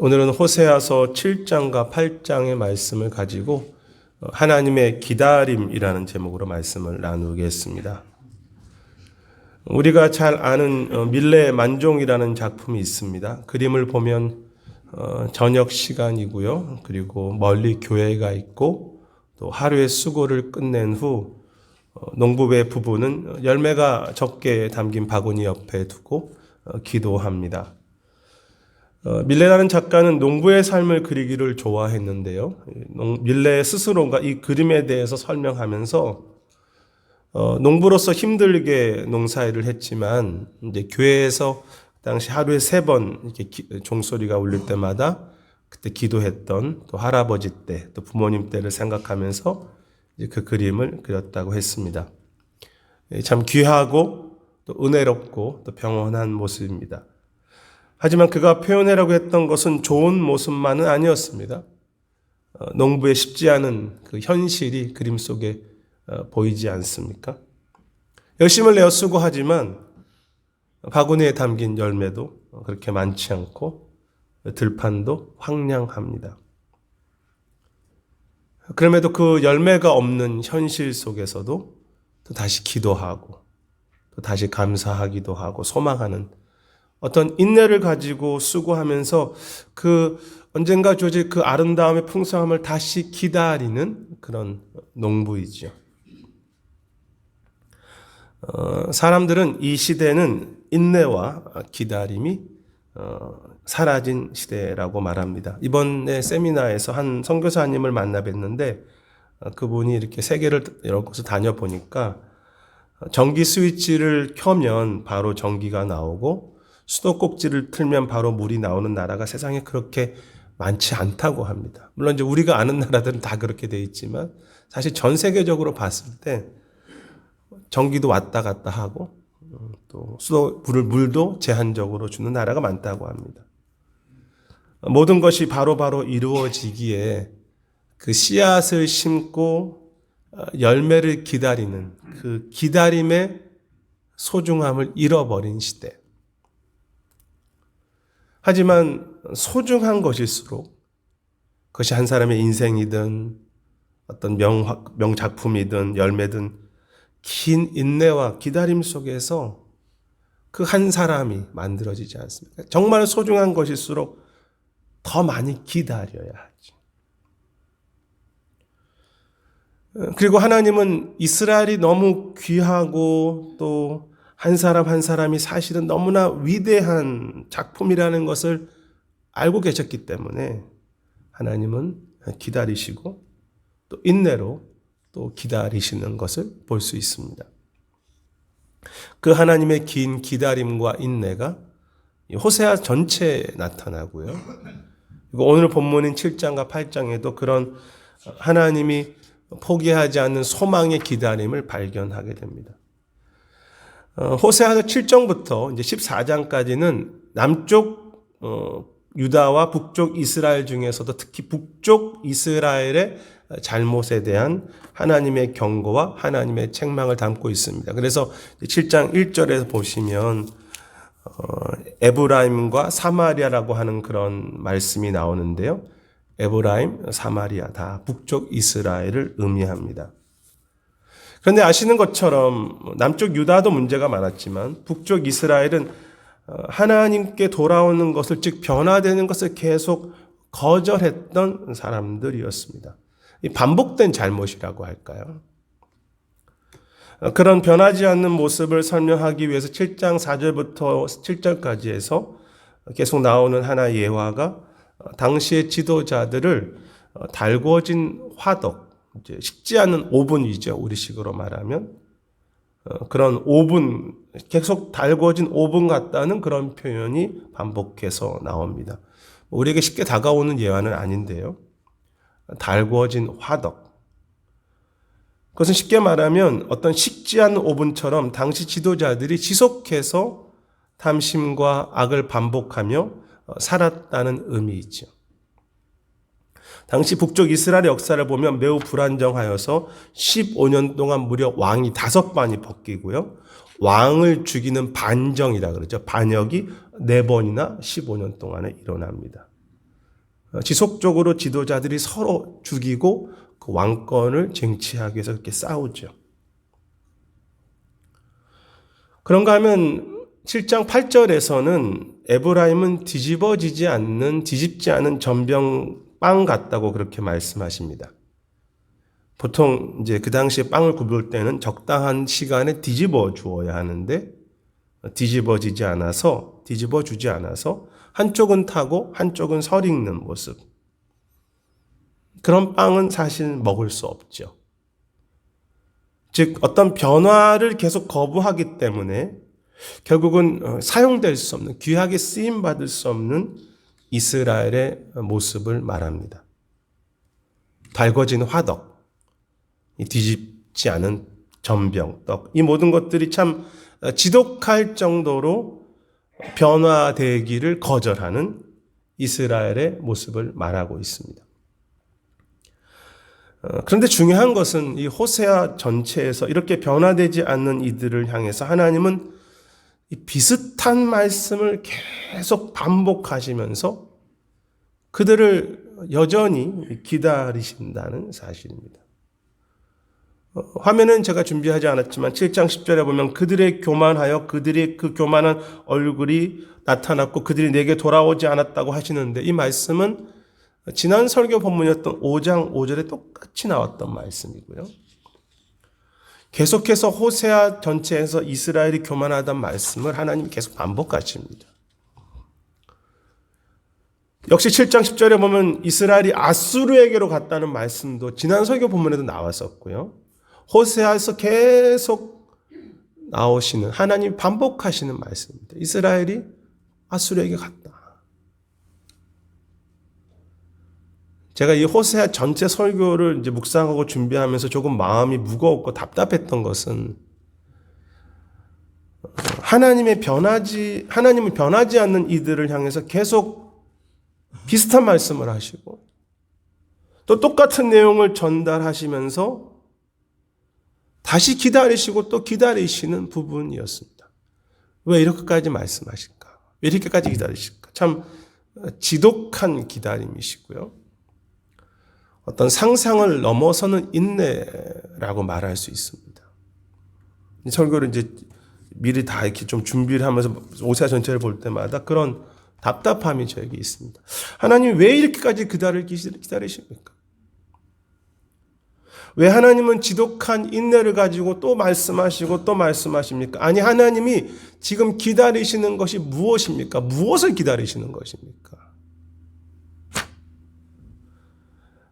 오늘은 호세아서 7장과 8장의 말씀을 가지고 하나님의 기다림이라는 제목으로 말씀을 나누겠습니다. 우리가 잘 아는 밀레 만종이라는 작품이 있습니다. 그림을 보면 저녁 시간이고요. 그리고 멀리 교회가 있고 또 하루의 수고를 끝낸 후 농부의 부부는 열매가 적게 담긴 바구니 옆에 두고 기도합니다. 밀레라는 작가는 농부의 삶을 그리기를 좋아했는데요. 밀레 스스로가 이 그림에 대해서 설명하면서 농부로서 힘들게 농사일을 했지만 이제 교회에서 당시 하루에 3번 이렇게 종소리가 울릴 때마다 그때 기도했던 또 할아버지 때, 또 부모님 때를 생각하면서 이제 그 그림을 그렸다고 했습니다. 참 귀하고 또 은혜롭고 또 평온한 모습입니다. 하지만 그가 표현하려고 했던 것은 좋은 모습만은 아니었습니다. 농부의 쉽지 않은 그 현실이 그림 속에 보이지 않습니까? 열심을 내어 수고하지만 바구니에 담긴 열매도 그렇게 많지 않고 들판도 황량합니다. 그럼에도 그 열매가 없는 현실 속에서도 또 다시 기도하고 또 다시 감사하기도 하고 소망하는 어떤 인내를 가지고 수고하면서 그 언젠가 주어질 그 아름다움의 풍성함을 다시 기다리는 그런 농부이죠. 사람들은 이 시대는 인내와 기다림이 사라진 시대라고 말합니다. 이번에 세미나에서 한 선교사님을 만나 뵀는데 그분이 이렇게 세계를 여러 곳을 다녀보니까 전기 스위치를 켜면 바로 전기가 나오고 수도꼭지를 틀면 바로 물이 나오는 나라가 세상에 그렇게 많지 않다고 합니다. 물론 이제 우리가 아는 나라들은 다 그렇게 돼 있지만 사실 전 세계적으로 봤을 때 전기도 왔다 갔다 하고 또 물도 제한적으로 주는 나라가 많다고 합니다. 모든 것이 바로바로 이루어지기에 그 씨앗을 심고 열매를 기다리는 그 기다림의 소중함을 잃어버린 시대. 하지만 소중한 것일수록 그것이 한 사람의 인생이든 어떤 명작품이든 열매든 긴 인내와 기다림 속에서 그 한 사람이 만들어지지 않습니까? 정말 소중한 것일수록 더 많이 기다려야 하지. 그리고 하나님은 이스라엘이 너무 귀하고 또 한 사람 한 사람이 사실은 너무나 위대한 작품이라는 것을 알고 계셨기 때문에 하나님은 기다리시고 또 인내로 또 기다리시는 것을 볼 수 있습니다. 그 하나님의 긴 기다림과 인내가 호세아 전체에 나타나고요. 그리고 오늘 본문인 7장과 8장에도 그런 하나님이 포기하지 않는 소망의 기다림을 발견하게 됩니다. 호세아서 7장부터 이제 14장까지는 남쪽 유다와 북쪽 이스라엘 중에서도 특히 북쪽 이스라엘의 잘못에 대한 하나님의 경고와 하나님의 책망을 담고 있습니다. 그래서 7장 1절에서 보시면 에브라임과 사마리아라고 하는 그런 말씀이 나오는데요. 에브라임, 사마리아 다 북쪽 이스라엘을 의미합니다. 그런데 아시는 것처럼 남쪽 유다도 문제가 많았지만 북쪽 이스라엘은 하나님께 돌아오는 것을 즉 변화되는 것을 계속 거절했던 사람들이었습니다. 이 반복된 잘못이라고 할까요? 그런 변하지 않는 모습을 설명하기 위해서 7장 4절부터 7절까지 해서 계속 나오는 하나의 예화가 당시의 지도자들을 달구어진 화덕, 이제 식지 않은 오븐이죠. 우리식으로 말하면. 그런 오븐, 계속 달구어진 오븐 같다는 그런 표현이 반복해서 나옵니다. 우리에게 쉽게 다가오는 예화는 아닌데요. 달구어진 화덕. 그것은 쉽게 말하면 어떤 식지 않은 오븐처럼 당시 지도자들이 지속해서 탐심과 악을 반복하며 살았다는 의미이죠. 당시 북쪽 이스라엘 역사를 보면 매우 불안정하여서 15년 동안 무려 왕이 5번이 바뀌고요. 왕을 죽이는 반정이라 그러죠. 반역이 4번이나 15년 동안에 일어납니다. 지속적으로 지도자들이 서로 죽이고 그 왕권을 쟁취하기 위해서 그렇게 싸우죠. 그런가 하면 7장 8절에서는 에브라임은 뒤집지 않은 전병빵 같다고 그렇게 말씀하십니다. 보통 이제 그 당시에 빵을 굽을 때는 적당한 시간에 뒤집어 주어야 하는데 뒤집어 주지 않아서 한쪽은 타고 한쪽은 설익는 모습. 그런 빵은 사실 먹을 수 없죠. 즉 어떤 변화를 계속 거부하기 때문에 결국은 사용될 수 없는, 귀하게 쓰임받을 수 없는 이스라엘의 모습을 말합니다. 달궈진 화덕, 뒤집지 않은 전병떡, 이 모든 것들이 참 지독할 정도로 변화되기를 거절하는 이스라엘의 모습을 말하고 있습니다. 그런데 중요한 것은 이 호세아 전체에서 이렇게 변화되지 않는 이들을 향해서 하나님은 이 비슷한 말씀을 계속 반복하시면서 그들을 여전히 기다리신다는 사실입니다. 화면은 제가 준비하지 않았지만 7장 10절에 보면 그들의 교만하여 그들의 그 교만한 얼굴이 나타났고 그들이 내게 돌아오지 않았다고 하시는데 이 말씀은 지난 설교 본문이었던 5장 5절에 똑같이 나왔던 말씀이고요. 계속해서 호세아 전체에서 이스라엘이 교만하다는 말씀을 하나님이 계속 반복하십니다. 역시 7장 10절에 보면 이스라엘이 아수르에게로 갔다는 말씀도 지난 설교 본문에도 나왔었고요. 호세아에서 계속 나오시는 하나님 반복하시는 말씀입니다. 이스라엘이 아수르에게 갔다. 제가 이 호세아 전체 설교를 이제 묵상하고 준비하면서 조금 마음이 무거웠고 답답했던 것은 하나님은 변하지 않는 이들을 향해서 계속 비슷한 말씀을 하시고 또 똑같은 내용을 전달하시면서 다시 기다리시고 또 기다리시는 부분이었습니다. 왜 이렇게까지 말씀하실까? 왜 이렇게까지 기다리실까? 참 지독한 기다림이시고요. 어떤 상상을 넘어서는 인내라고 말할 수 있습니다. 이 설교를 이제 미리 다 이렇게 좀 준비를 하면서 호세아 전체를 볼 때마다 그런 답답함이 저에게 있습니다. 하나님 왜 이렇게까지 기다리십니까? 왜 하나님은 지독한 인내를 가지고 또 말씀하시고 또 말씀하십니까? 아니, 하나님이 지금 기다리시는 것이 무엇입니까? 무엇을 기다리시는 것입니까?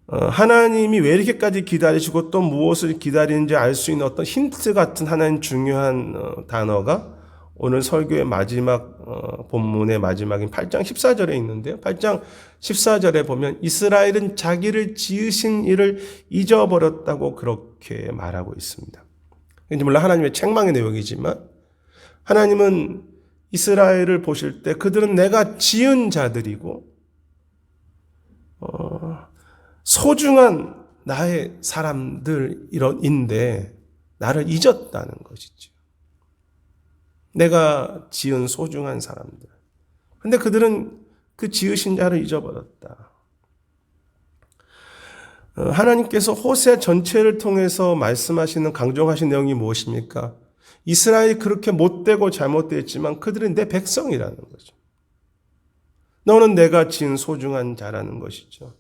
하나님이 왜 이렇게까지 기다리시고 또 무엇을 기다리는지 알 수 있는 어떤 힌트 같은 하나님 중요한 단어가 오늘 설교의 마지막 본문의 마지막인 8장 14절에 있는데요. 8장 14절에 보면 이스라엘은 자기를 지으신 이를 잊어버렸다고 그렇게 말하고 있습니다. 물론 하나님의 책망의 내용이지만 하나님은 이스라엘을 보실 때 그들은 내가 지은 자들이고 소중한 나의 사람들인데 나를 잊었다는 것이죠. 내가 지은 소중한 사람들. 근데 그들은 그 지으신 자를 잊어버렸다. 하나님께서 호세아 전체를 통해서 말씀하시는 강조하신 내용이 무엇입니까? 이스라엘이 그렇게 못되고 잘못되었지만 그들은 내 백성이라는 거죠. 너는 내가 지은 소중한 자라는 것이죠.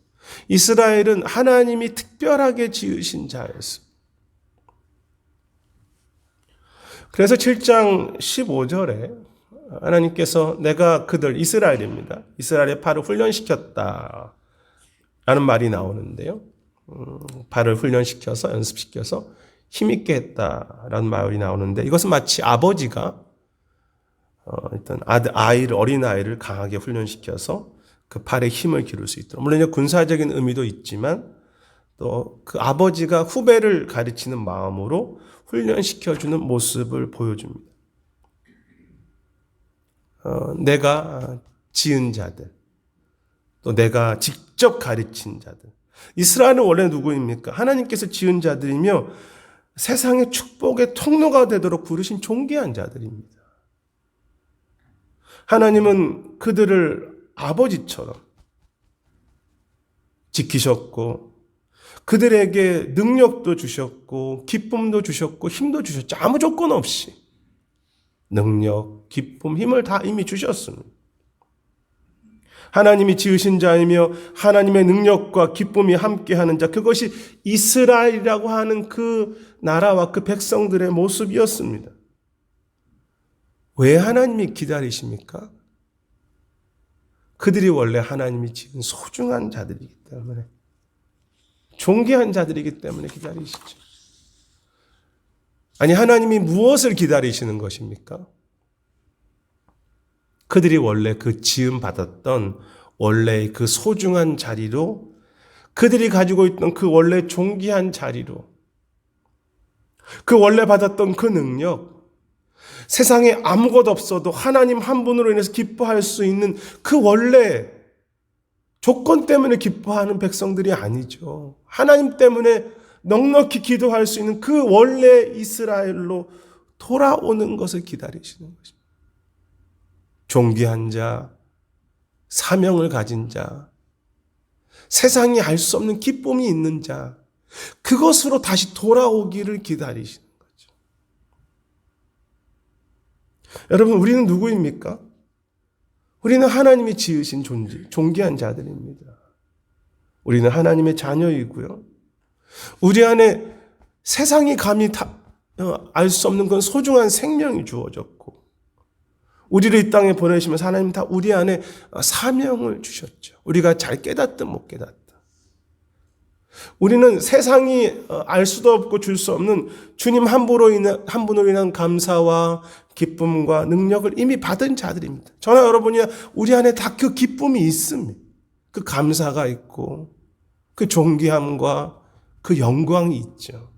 이스라엘은 하나님이 특별하게 지으신 자였습니다. 그래서 7장 15절에 하나님께서 내가 그들, 이스라엘입니다. 이스라엘의 팔을 훈련시켰다 라는 말이 나오는데요. 발을 훈련시켜서 연습시켜서 힘있게 했다라는 말이 나오는데 이것은 마치 아버지가 일단 어린 아이를 강하게 훈련시켜서 그 팔에 힘을 기를 수 있도록. 물론 군사적인 의미도 있지만 또 그 아버지가 후배를 가르치는 마음으로 훈련시켜주는 모습을 보여줍니다. 내가 지은 자들, 또 내가 직접 가르친 자들. 이스라엘은 원래 누구입니까? 하나님께서 지은 자들이며 세상의 축복의 통로가 되도록 부르신 존귀한 자들입니다. 하나님은 그들을 아버지처럼 지키셨고 그들에게 능력도 주셨고 기쁨도 주셨고 힘도 주셨죠. 아무 조건 없이 능력, 기쁨, 힘을 다 이미 주셨습니다. 하나님이 지으신 자이며 하나님의 능력과 기쁨이 함께하는 자, 그것이 이스라엘이라고 하는 그 나라와 그 백성들의 모습이었습니다. 왜 하나님이 기다리십니까? 그들이 원래 하나님이 지은 소중한 자들이기 때문에, 존귀한 자들이기 때문에 기다리시죠. 아니, 하나님이 무엇을 기다리시는 것입니까? 그들이 원래 그 지음 받았던 원래의 그 소중한 자리로, 그들이 가지고 있던 그 원래 존귀한 자리로, 그 원래 받았던 그 능력, 세상에 아무것도 없어도 하나님 한 분으로 인해서 기뻐할 수 있는 그 원래 조건 때문에 기뻐하는 백성들이 아니죠. 하나님 때문에 넉넉히 기도할 수 있는 그 원래 이스라엘로 돌아오는 것을 기다리시는 것입니다. 존귀한 자, 사명을 가진 자, 세상이 알 수 없는 기쁨이 있는 자, 그것으로 다시 돌아오기를 기다리시는 거죠. 여러분, 우리는 누구입니까? 우리는 하나님이 지으신 존귀한 자들입니다. 우리는 하나님의 자녀이고요. 우리 안에 세상이 감히 알 수 없는 그런 소중한 생명이 주어졌고, 우리를 이 땅에 보내시면서 하나님 다 우리 안에 사명을 주셨죠. 우리가 잘 깨닫든 못 깨닫든. 우리는 세상이 알 수도 없고 줄 수 없는 주님 한 분으로 인한 감사와 기쁨과 능력을 이미 받은 자들입니다. 저나 여러분이야 우리 안에 다 그 기쁨이 있습니다. 그 감사가 있고 그 존귀함과 그 영광이 있죠.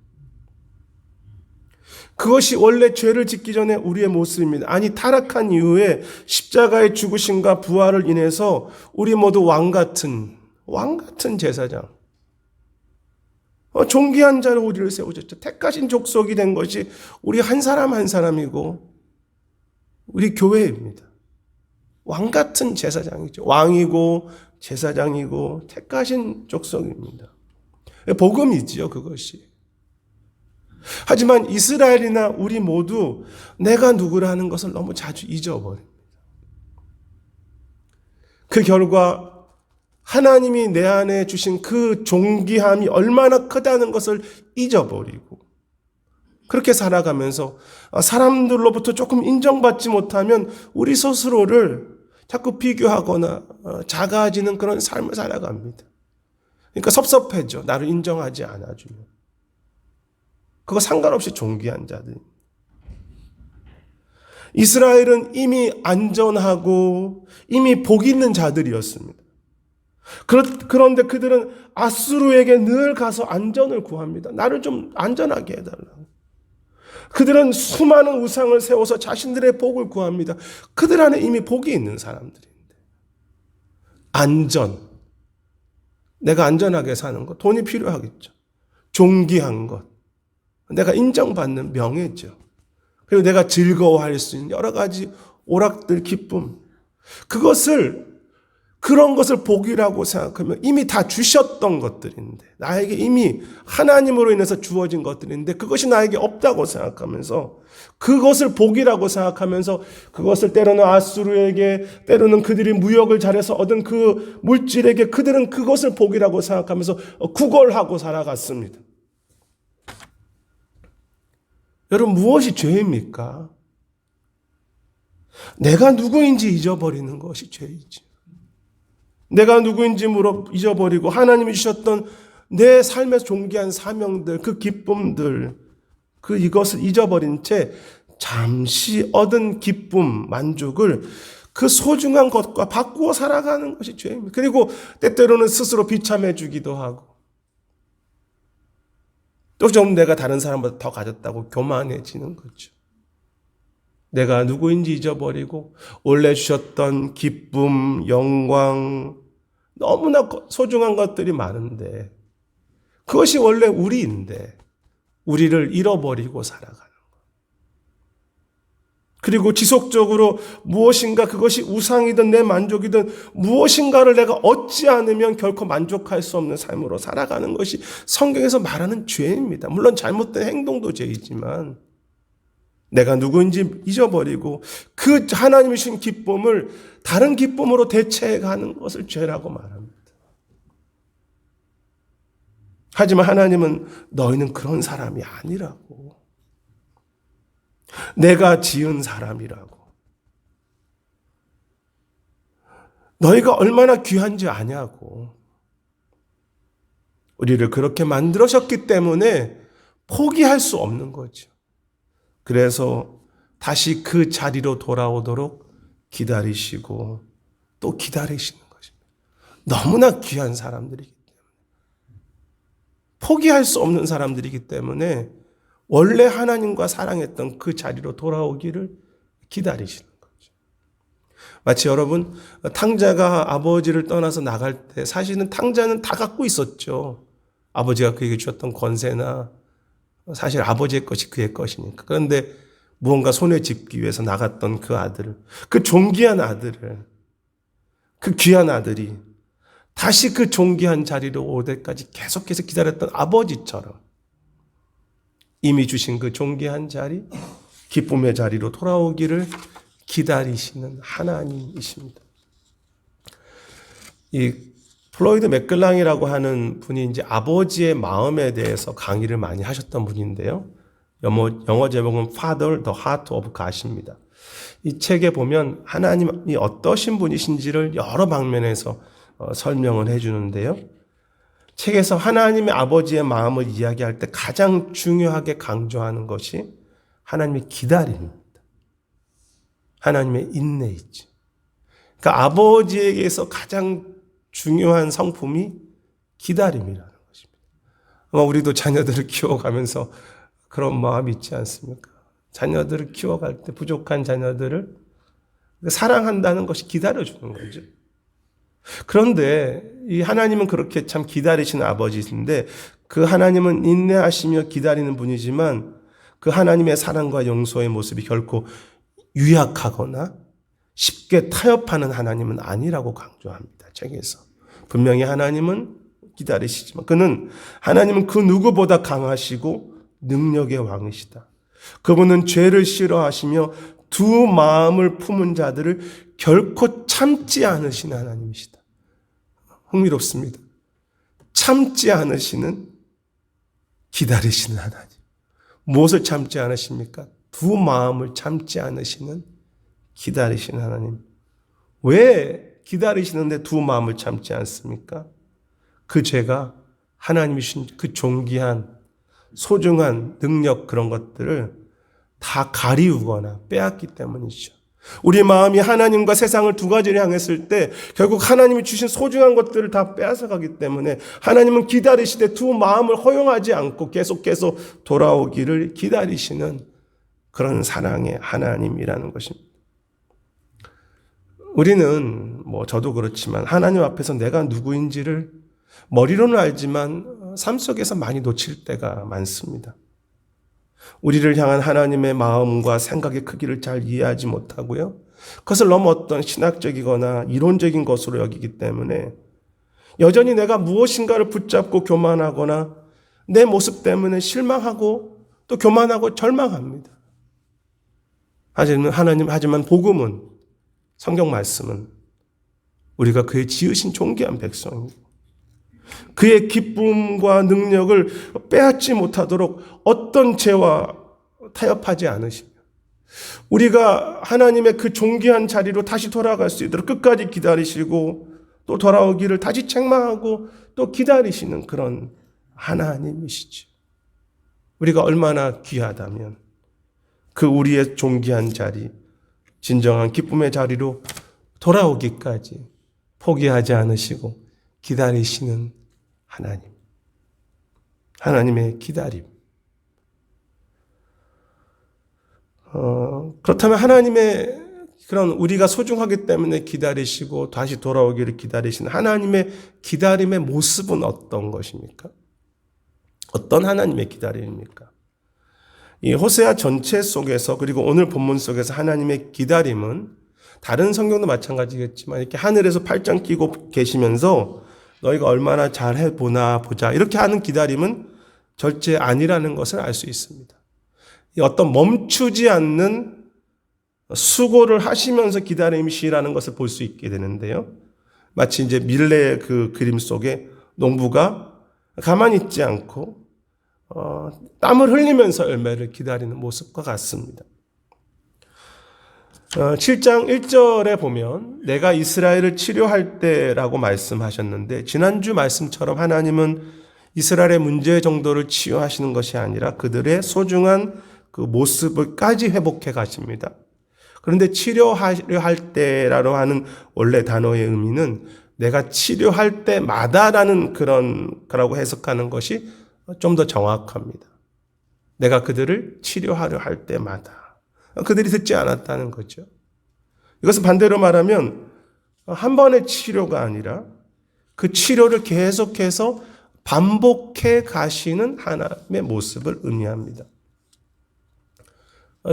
그것이 원래 죄를 짓기 전에 우리의 모습입니다. 아니, 타락한 이후에 십자가의 죽으심과 부활을 인해서 우리 모두 왕같은 제사장, 존귀한 자로 우리를 세우셨죠. 택하신 족속이 된 것이 우리 한 사람 한 사람이고 우리 교회입니다. 왕같은 제사장이죠. 왕이고 제사장이고 택하신 족속입니다. 복음이지요, 그것이. 하지만 이스라엘이나 우리 모두 내가 누구라는 것을 너무 자주 잊어버립니다. 그 결과 하나님이 내 안에 주신 그 존귀함이 얼마나 크다는 것을 잊어버리고 그렇게 살아가면서 사람들로부터 조금 인정받지 못하면 우리 스스로를 자꾸 비교하거나 작아지는 그런 삶을 살아갑니다. 그러니까 섭섭해져. 나를 인정하지 않아주면. 그거 상관없이 존귀한 자들. 이스라엘은 이미 안전하고 이미 복 있는 자들이었습니다. 그런데 그들은 아수르에게 늘 가서 안전을 구합니다. 나를 좀 안전하게 해달라고. 그들은 수많은 우상을 세워서 자신들의 복을 구합니다. 그들 안에 이미 복이 있는 사람들인데. 안전. 내가 안전하게 사는 것. 돈이 필요하겠죠. 존귀한 것. 내가 인정받는 명예죠. 그리고 내가 즐거워할 수 있는 여러 가지 오락들, 기쁨. 그런 것을 복이라고 생각하면 이미 다 주셨던 것들인데, 나에게 이미 하나님으로 인해서 주어진 것들인데, 그것이 나에게 없다고 생각하면서, 그것을 복이라고 생각하면서, 그것을 때로는 아수르에게, 때로는 그들이 무역을 잘해서 얻은 그 물질에게 그들은 그것을 복이라고 생각하면서 구걸하고 살아갔습니다. 여러분, 무엇이 죄입니까? 내가 누구인지 잊어버리는 것이 죄이지. 내가 누구인지 잊어버리고 하나님이 주셨던 내 삶에서 존귀한 사명들, 그 기쁨들, 이것을 잊어버린 채 잠시 얻은 기쁨, 만족을 그 소중한 것과 바꾸어 살아가는 것이 죄입니다. 그리고 때때로는 스스로 비참해주기도 하고 또 좀 내가 다른 사람보다 더 가졌다고 교만해지는 거죠. 내가 누구인지 잊어버리고 원래 주셨던 기쁨, 영광, 너무나 소중한 것들이 많은데 그것이 원래 우리인데 우리를 잃어버리고 살아가는 것. 그리고 지속적으로 무엇인가 그것이 우상이든 내 만족이든 무엇인가를 내가 얻지 않으면 결코 만족할 수 없는 삶으로 살아가는 것이 성경에서 말하는 죄입니다. 물론 잘못된 행동도 죄이지만 내가 누구인지 잊어버리고 그 하나님이 주신 기쁨을 다른 기쁨으로 대체해가는 것을 죄라고 말합니다. 하지만 하나님은 너희는 그런 사람이 아니라고. 내가 지은 사람이라고. 너희가 얼마나 귀한지 아냐고. 우리를 그렇게 만들으셨기 때문에 포기할 수 없는 거죠. 그래서 다시 그 자리로 돌아오도록 기다리시고 또 기다리시는 것입니다. 너무나 귀한 사람들이기 때문에. 포기할 수 없는 사람들이기 때문에 원래 하나님과 사랑했던 그 자리로 돌아오기를 기다리시는 거죠. 마치 여러분, 탕자가 아버지를 떠나서 나갈 때 사실은 탕자는 다 갖고 있었죠. 아버지가 그에게 주었던 권세나 사실 아버지의 것이 그의 것이니까. 그런데 무언가 손에 짚기 위해서 나갔던 그 아들을, 그 존귀한 아들을, 그 귀한 아들이 다시 그 존귀한 자리로 올 때까지 계속해서 기다렸던 아버지처럼 이미 주신 그 존귀한 자리, 기쁨의 자리로 돌아오기를 기다리시는 하나님이십니다. 이 플로이드 맥글랑이라고 하는 분이 이제 아버지의 마음에 대해서 강의를 많이 하셨던 분인데요. 영어 제목은 Father, the Heart of God입니다. 이 책에 보면 하나님이 어떠신 분이신지를 여러 방면에서 설명을 해주는데요. 책에서 하나님의 아버지의 마음을 이야기할 때 가장 중요하게 강조하는 것이 하나님의 기다림입니다. 하나님의 인내이지. 그러니까 아버지에게서 가장 중요한 성품이 기다림이라는 것입니다. 아마 우리도 자녀들을 키워가면서 그런 마음이 있지 않습니까? 자녀들을 키워갈 때 부족한 자녀들을 사랑한다는 것이 기다려주는 거죠. 그런데 이 하나님은 그렇게 참 기다리시는 아버지신데 그 하나님은 인내하시며 기다리는 분이지만 그 하나님의 사랑과 용서의 모습이 결코 유약하거나 쉽게 타협하는 하나님은 아니라고 강조합니다. 책에서. 분명히 하나님은 기다리시지만 하나님은 그 누구보다 강하시고 능력의 왕이시다. 그분은 죄를 싫어하시며 두 마음을 품은 자들을 결코 참지 않으시는 하나님이시다. 흥미롭습니다. 참지 않으시는, 기다리시는 하나님. 무엇을 참지 않으십니까? 두 마음을 참지 않으시는, 기다리시는 하나님. 왜 기다리시는데 두 마음을 참지 않습니까? 그 죄가 하나님이 주신 그 존귀한, 소중한 능력 그런 것들을 다 가리우거나 빼앗기 때문이죠. 우리 마음이 하나님과 세상을 두 가지를 향했을 때 결국 하나님이 주신 소중한 것들을 다 빼앗아가기 때문에 하나님은 기다리시되 두 마음을 허용하지 않고 계속해서 돌아오기를 기다리시는 그런 사랑의 하나님이라는 것입니다. 우리는 저도 그렇지만 하나님 앞에서 내가 누구인지를 머리로는 알지만 삶 속에서 많이 놓칠 때가 많습니다. 우리를 향한 하나님의 마음과 생각의 크기를 잘 이해하지 못하고요. 그것을 너무 어떤 신학적이거나 이론적인 것으로 여기기 때문에 여전히 내가 무엇인가를 붙잡고 교만하거나 내 모습 때문에 실망하고 또 교만하고 절망합니다. 하지만 복음은, 성경 말씀은 우리가 그의 지으신 존귀한 백성이고 그의 기쁨과 능력을 빼앗지 못하도록 어떤 죄와 타협하지 않으시며 우리가 하나님의 그 존귀한 자리로 다시 돌아갈 수 있도록 끝까지 기다리시고 또 돌아오기를 다시 책망하고 또 기다리시는 그런 하나님이시죠. 우리가 얼마나 귀하다면 그 우리의 존귀한 자리, 진정한 기쁨의 자리로 돌아오기까지 포기하지 않으시고 기다리시는 하나님. 하나님의 기다림. 그렇다면 하나님의 그런 우리가 소중하기 때문에 기다리시고 다시 돌아오기를 기다리시는 하나님의 기다림의 모습은 어떤 것입니까? 어떤 하나님의 기다림입니까? 이 호세아 전체 속에서 그리고 오늘 본문 속에서 하나님의 기다림은 다른 성경도 마찬가지겠지만 이렇게 하늘에서 팔짱 끼고 계시면서 너희가 얼마나 잘해 보나 보자 이렇게 하는 기다림은 절대 아니라는 것을 알 수 있습니다. 어떤 멈추지 않는 수고를 하시면서 기다림이시라는 것을 볼 수 있게 되는데요. 마치 이제 밀레의 그 그림 속에 농부가 가만히 있지 않고 땀을 흘리면서 열매를 기다리는 모습과 같습니다. 7장 1절에 보면 내가 이스라엘을 치료할 때라고 말씀하셨는데 지난주 말씀처럼 하나님은 이스라엘의 문제 정도를 치유하시는 것이 아니라 그들의 소중한 그 모습을까지 회복해 가십니다. 그런데 치료하려 할 때라고 하는 원래 단어의 의미는 내가 치료할 때마다라는 거라고 해석하는 것이 좀 더 정확합니다. 내가 그들을 치료하려 할 때마다. 그들이 듣지 않았다는 거죠. 이것은 반대로 말하면 한 번의 치료가 아니라 그 치료를 계속해서 반복해 가시는 하나님의 모습을 의미합니다.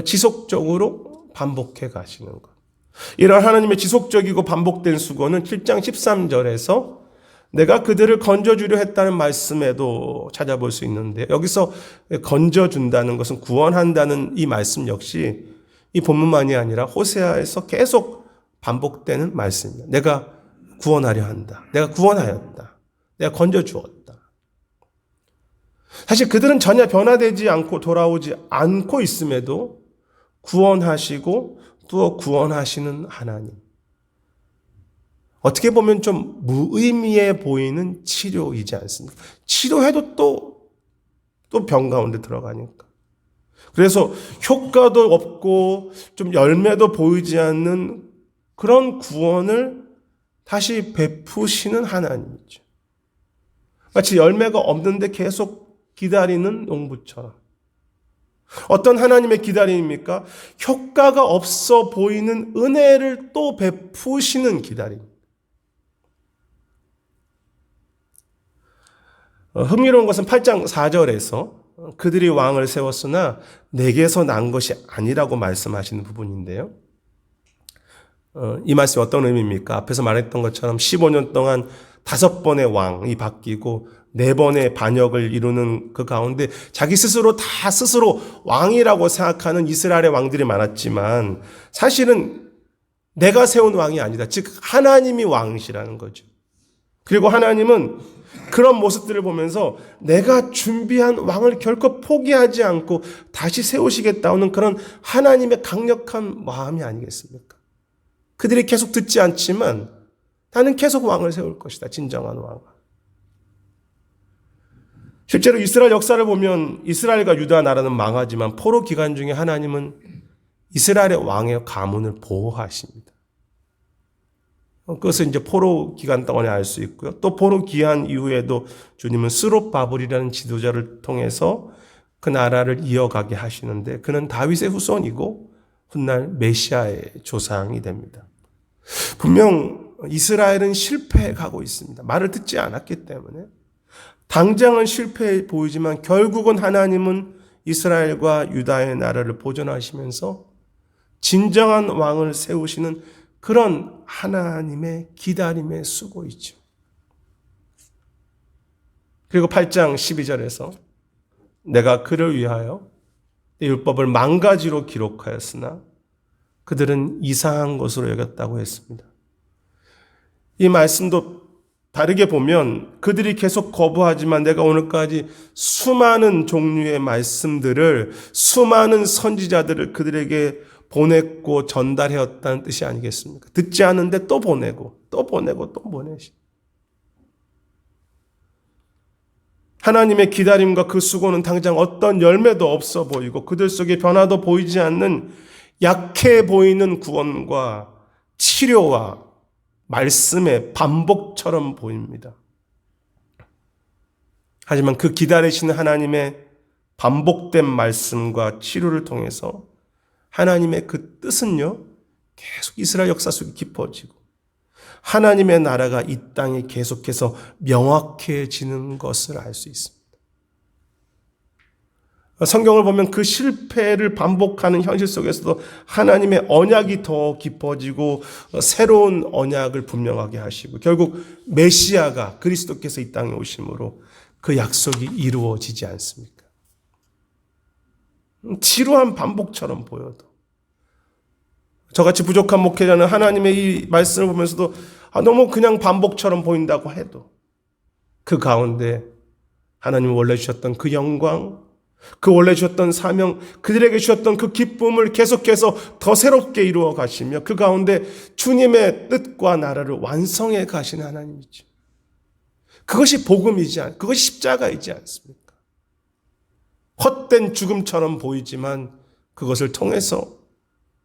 지속적으로 반복해 가시는 것. 이런 하나님의 지속적이고 반복된 수고는 7장 13절에서 내가 그들을 건져주려 했다는 말씀에도 찾아볼 수 있는데 여기서 건져준다는 것은 구원한다는 이 말씀 역시 이 본문만이 아니라 호세아에서 계속 반복되는 말씀입니다. 내가 구원하려 한다. 내가 구원하였다. 내가 건져주었다. 사실 그들은 전혀 변화되지 않고 돌아오지 않고 있음에도 구원하시고 또 구원하시는 하나님. 어떻게 보면 좀 무의미해 보이는 치료이지 않습니까? 치료해도 또 병 가운데 들어가니까. 그래서 효과도 없고 좀 열매도 보이지 않는 그런 구원을 다시 베푸시는 하나님이죠. 마치 열매가 없는데 계속 기다리는 농부처럼. 어떤 하나님의 기다림입니까? 효과가 없어 보이는 은혜를 또 베푸시는 기다림. 흥미로운 것은 8장 4절에서 그들이 왕을 세웠으나 내게서 난 것이 아니라고 말씀하시는 부분인데요. 이 말씀이 어떤 의미입니까? 앞에서 말했던 것처럼 15년 동안 5번의 왕이 바뀌고 4번의 반역을 이루는 그 가운데 자기 스스로 왕이라고 생각하는 이스라엘의 왕들이 많았지만 사실은 내가 세운 왕이 아니다. 즉 하나님이 왕이시라는 거죠. 그리고 하나님은 그런 모습들을 보면서 내가 준비한 왕을 결코 포기하지 않고 다시 세우시겠다는 그런 하나님의 강력한 마음이 아니겠습니까? 그들이 계속 듣지 않지만 나는 계속 왕을 세울 것이다. 진정한 왕. 실제로 이스라엘 역사를 보면 이스라엘과 유다 나라는 망하지만 포로 기간 중에 하나님은 이스라엘의 왕의 가문을 보호하십니다. 그것을 이제 포로 기간 동안에 알 수 있고요. 또 포로 기한 이후에도 주님은 스룹바블이라는 지도자를 통해서 그 나라를 이어가게 하시는데 그는 다윗의 후손이고 훗날 메시아의 조상이 됩니다. 분명 이스라엘은 실패해 가고 있습니다. 말을 듣지 않았기 때문에. 당장은 실패해 보이지만 결국은 하나님은 이스라엘과 유다의 나라를 보존하시면서 진정한 왕을 세우시는 그런 하나님의 기다림의 수고이죠. 그리고 8장 12절에서 내가 그를 위하여 내 율법을 망가지로 기록하였으나 그들은 이상한 것으로 여겼다고 했습니다. 이 말씀도 다르게 보면 그들이 계속 거부하지만 내가 오늘까지 수많은 종류의 말씀들을 수많은 선지자들을 그들에게 보냈고 전달해왔다는 뜻이 아니겠습니까? 듣지 않은데 또 보내고 또 보내고 또 보내시. 하나님의 기다림과 그 수고는 당장 어떤 열매도 없어 보이고 그들 속에 변화도 보이지 않는 약해 보이는 구원과 치료와 말씀의 반복처럼 보입니다. 하지만 그 기다리시는 하나님의 반복된 말씀과 치료를 통해서 하나님의 그 뜻은요, 계속 이스라엘 역사 속에 깊어지고 하나님의 나라가 이 땅에 계속해서 명확해지는 것을 알 수 있습니다. 성경을 보면 그 실패를 반복하는 현실 속에서도 하나님의 언약이 더 깊어지고 새로운 언약을 분명하게 하시고 결국 메시아가 그리스도께서 이 땅에 오심으로 그 약속이 이루어지지 않습니까? 지루한 반복처럼 보여도 저같이 부족한 목회자는 하나님의 이 말씀을 보면서도 너무 그냥 반복처럼 보인다고 해도 그 가운데 하나님이 원래 주셨던 그 영광, 그 원래 주셨던 사명, 그들에게 주셨던 그 기쁨을 계속해서 더 새롭게 이루어 가시며 그 가운데 주님의 뜻과 나라를 완성해 가시는 하나님이죠. 그것이 복음이지 그것이 십자가이지 않습니까? 헛된 죽음처럼 보이지만 그것을 통해서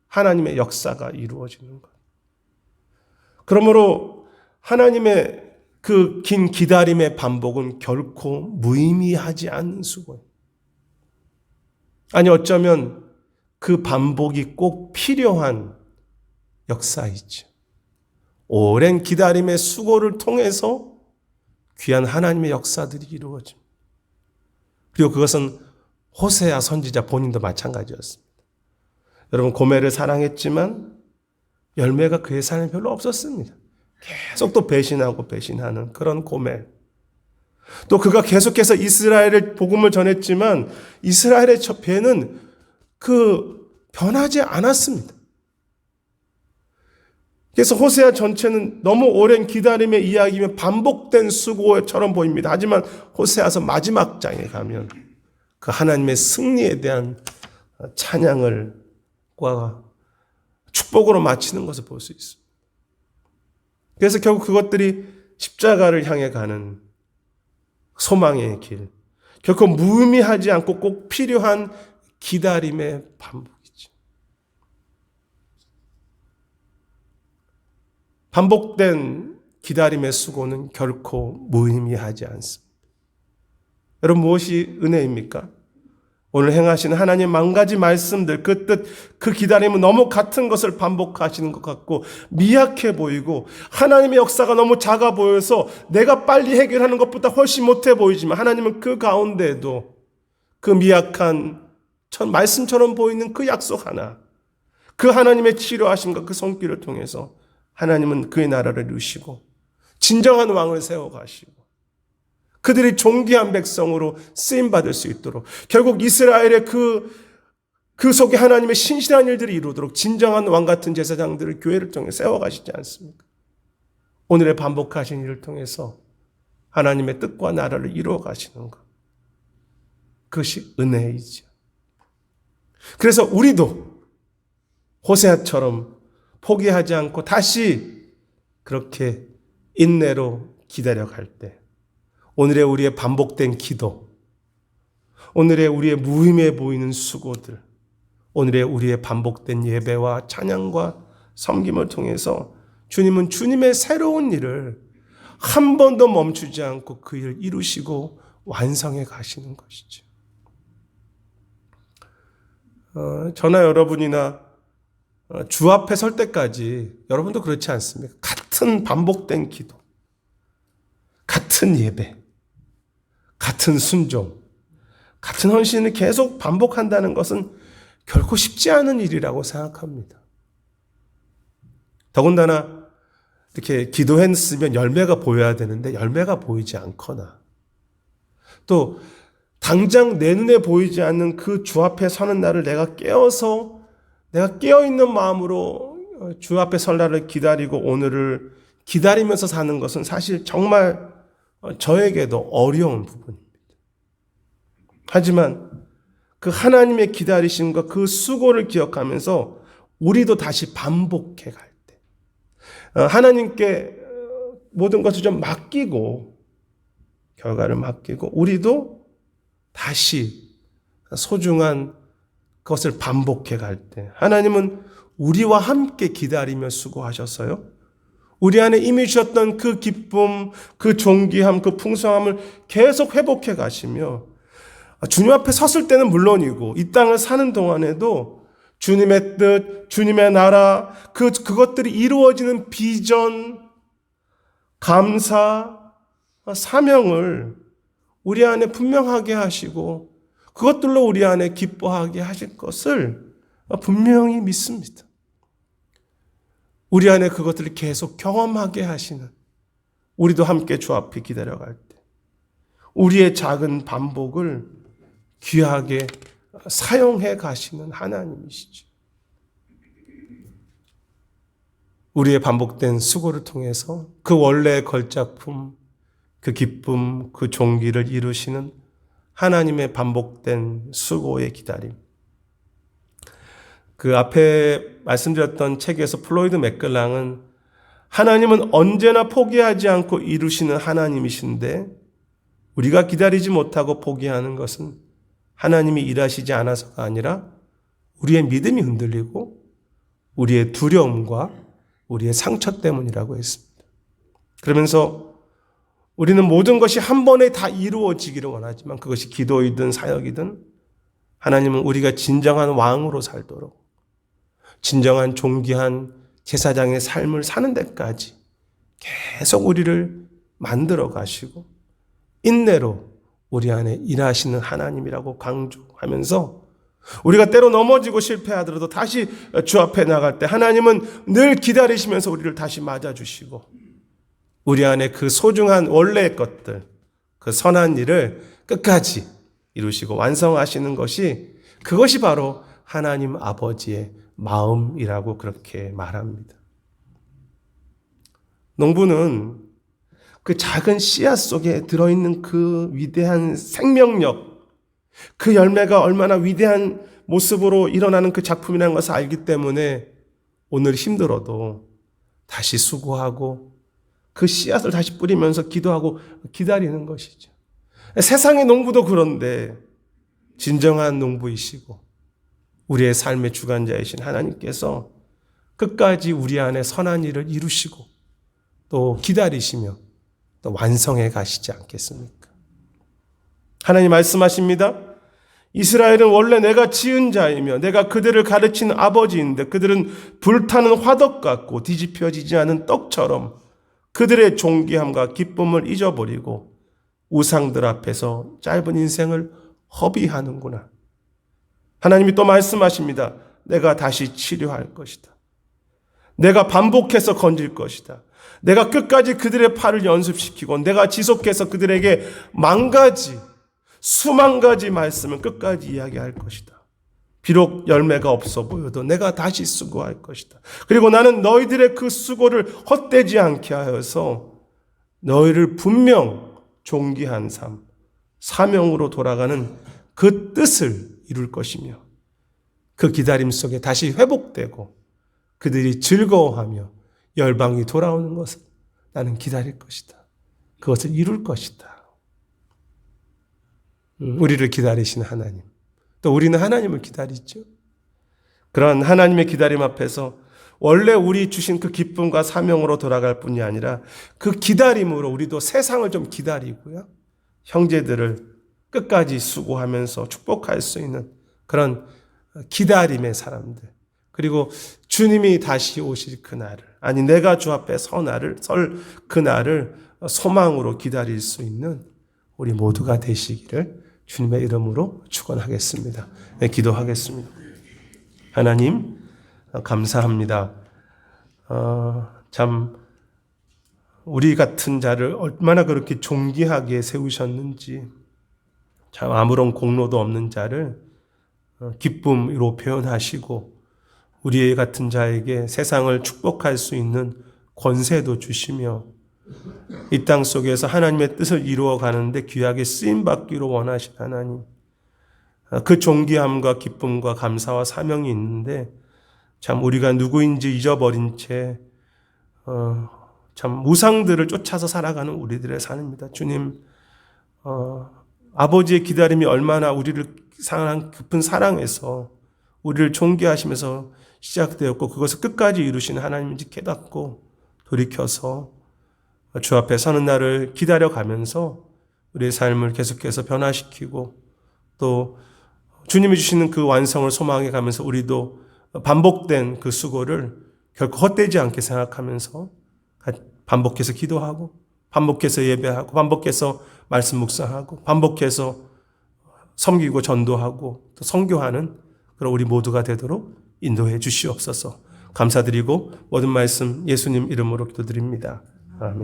하나님의 역사가 이루어지는 것. 그러므로 하나님의 그 긴 기다림의 반복은 결코 무의미하지 않는 수고예요. 아니 어쩌면 그 반복이 꼭 필요한 역사이죠. 오랜 기다림의 수고를 통해서 귀한 하나님의 역사들이 이루어집니다. 그리고 그것은 호세아 선지자 본인도 마찬가지였습니다. 여러분 고멜을 사랑했지만 열매가 그의 삶에 별로 없었습니다. 계속 또 배신하는 그런 고멜. 또 그가 계속해서 이스라엘의 복음을 전했지만 이스라엘의 저 배는 변하지 않았습니다. 그래서 호세아 전체는 너무 오랜 기다림의 이야기면 반복된 수고처럼 보입니다. 하지만 호세아서 마지막 장에 가면 그 하나님의 승리에 대한 찬양과 축복으로 마치는 것을 볼 수 있습니다. 그래서 결국 그것들이 십자가를 향해 가는 소망의 길, 결코 무의미하지 않고 꼭 필요한 기다림의 반복이죠. 반복된 기다림의 수고는 결코 무의미하지 않습니다. 여러분 무엇이 은혜입니까? 오늘 행하시는 하나님 만 가지 말씀들, 그 뜻, 그 기다림은 너무 같은 것을 반복하시는 것 같고 미약해 보이고 하나님의 역사가 너무 작아 보여서 내가 빨리 해결하는 것보다 훨씬 못해 보이지만 하나님은 그 가운데에도 그 미약한 말씀처럼 보이는 그 약속 하나, 그 하나님의 치료하심과 그 손길을 통해서 하나님은 그의 나라를 이루시고 진정한 왕을 세워가시고 그들이 존귀한 백성으로 쓰임받을 수 있도록 결국 이스라엘의 그 속에 하나님의 신실한 일들이 이루도록 진정한 왕 같은 제사장들을 교회를 통해 세워가시지 않습니까? 오늘의 반복하신 일을 통해서 하나님의 뜻과 나라를 이루어 가시는 것. 그것이 은혜이죠. 그래서 우리도 호세아처럼 포기하지 않고 다시 그렇게 인내로 기다려갈 때 오늘의 우리의 반복된 기도, 오늘의 우리의 무의미해 보이는 수고들, 오늘의 우리의 반복된 예배와 찬양과 섬김을 통해서 주님은 주님의 새로운 일을 한 번도 멈추지 않고 그 일을 이루시고 완성해 가시는 것이죠. 저나 여러분이나 주 앞에 설 때까지 여러분도 그렇지 않습니까? 같은 반복된 기도, 같은 예배, 같은 순종, 같은 헌신을 계속 반복한다는 것은 결코 쉽지 않은 일이라고 생각합니다. 더군다나 이렇게 기도했으면 열매가 보여야 되는데 열매가 보이지 않거나 또 당장 내 눈에 보이지 않는 그 주 앞에 서는 날을 내가 깨어있는 마음으로 주 앞에 설 날을 기다리고 오늘을 기다리면서 사는 것은 사실 정말 저에게도 어려운 부분입니다. 하지만 그 하나님의 기다리심과 그 수고를 기억하면서 우리도 다시 반복해 갈 때 하나님께 모든 것을 좀 맡기고 결과를 맡기고 우리도 다시 소중한 것을 반복해 갈 때 하나님은 우리와 함께 기다리며 수고하셨어요. 우리 안에 이미 주셨던 그 기쁨, 그 존귀함, 그 풍성함을 계속 회복해 가시며 주님 앞에 섰을 때는 물론이고 이 땅을 사는 동안에도 주님의 뜻, 주님의 나라, 그것들이 이루어지는 비전, 감사, 사명을 우리 안에 분명하게 하시고 그것들로 우리 안에 기뻐하게 하실 것을 분명히 믿습니다. 우리 안에 그것들을 계속 경험하게 하시는, 우리도 함께 주 앞에 기다려갈 때 우리의 작은 반복을 귀하게 사용해 가시는 하나님이시죠. 우리의 반복된 수고를 통해서 그 원래의 걸작품, 그 기쁨, 그 종기를 이루시는 하나님의 반복된 수고의 기다림. 그 앞에 말씀드렸던 책에서 플로이드 맥글랑은 하나님은 언제나 포기하지 않고 이루시는 하나님이신데 우리가 기다리지 못하고 포기하는 것은 하나님이 일하시지 않아서가 아니라 우리의 믿음이 흔들리고 우리의 두려움과 우리의 상처 때문이라고 했습니다. 그러면서 우리는 모든 것이 한 번에 다 이루어지기를 원하지만 그것이 기도이든 사역이든 하나님은 우리가 진정한 왕으로 살도록 진정한 존귀한 제사장의 삶을 사는 데까지 계속 우리를 만들어 가시고 인내로 우리 안에 일하시는 하나님이라고 강조하면서 우리가 때로 넘어지고 실패하더라도 다시 주 앞에 나갈 때 하나님은 늘 기다리시면서 우리를 다시 맞아주시고 우리 안에 그 소중한 원래의 것들, 그 선한 일을 끝까지 이루시고 완성하시는 것이 그것이 바로 하나님 아버지의 마음이라고 그렇게 말합니다. 농부는 그 작은 씨앗 속에 들어있는 그 위대한 생명력, 그 열매가 얼마나 위대한 모습으로 일어나는 그 작품이라는 것을 알기 때문에 오늘 힘들어도 다시 수고하고 그 씨앗을 다시 뿌리면서 기도하고 기다리는 것이죠. 세상의 농부도 그런데 진정한 농부이시고 우리의 삶의 주관자이신 하나님께서 끝까지 우리 안에 선한 일을 이루시고 또 기다리시며 또 완성해 가시지 않겠습니까? 하나님 말씀하십니다. 이스라엘은 원래 내가 지은 자이며 내가 그들을 가르친 아버지인데 그들은 불타는 화덕 같고 뒤집혀지지 않은 떡처럼 그들의 존귀함과 기쁨을 잊어버리고 우상들 앞에서 짧은 인생을 허비하는구나. 하나님이 또 말씀하십니다. 내가 다시 치료할 것이다. 내가 반복해서 건질 것이다. 내가 끝까지 그들의 팔을 연습시키고 내가 지속해서 그들에게 수만 가지 말씀을 끝까지 이야기할 것이다. 비록 열매가 없어 보여도 내가 다시 수고할 것이다. 그리고 나는 너희들의 그 수고를 헛되지 않게 하여서 너희를 분명 존귀한 삶, 사명으로 돌아가는 그 뜻을 이룰 것이며 그 기다림 속에 다시 회복되고 그들이 즐거워하며 열방이 돌아오는 것을 나는 기다릴 것이다. 그것을 이룰 것이다. 우리를 기다리시는 하나님. 또 우리는 하나님을 기다리죠. 그런 하나님의 기다림 앞에서 원래 우리 주신 그 기쁨과 사명으로 돌아갈 뿐이 아니라 그 기다림으로 우리도 세상을 좀 기다리고요. 형제들을 끝까지 수고하면서 축복할 수 있는 그런 기다림의 사람들. 그리고 주님이 다시 오실 그날을, 아니 내가 주 앞에 설 그날을 소망으로 기다릴 수 있는 우리 모두가 되시기를 주님의 이름으로 축원하겠습니다. 네, 기도하겠습니다. 하나님 감사합니다. 참 우리 같은 자를 얼마나 그렇게 존귀하게 세우셨는지, 참 아무런 공로도 없는 자를 기쁨으로 표현하시고 우리 같은 자에게 세상을 축복할 수 있는 권세도 주시며 이 땅 속에서 하나님의 뜻을 이루어 가는데 귀하게 쓰임받기로 원하신 하나님, 그 존귀함과 기쁨과 감사와 사명이 있는데 참 우리가 누구인지 잊어버린 채 참 우상들을 쫓아서 살아가는 우리들의 삶입니다. 주님, 아버지의 기다림이 얼마나 우리를 사랑한 깊은 사랑에서 우리를 존귀하시면서 시작되었고 그것을 끝까지 이루시는 하나님인지 깨닫고 돌이켜서 주 앞에 서는 날을 기다려가면서 우리의 삶을 계속해서 변화시키고 또 주님이 주시는 그 완성을 소망해 가면서 우리도 반복된 그 수고를 결코 헛되지 않게 생각하면서 반복해서 기도하고 반복해서 예배하고 반복해서 말씀 묵상하고 반복해서 섬기고 전도하고 또 선교하는 그런 우리 모두가 되도록 인도해 주시옵소서. 감사드리고 모든 말씀 예수님 이름으로 기도드립니다. 아멘.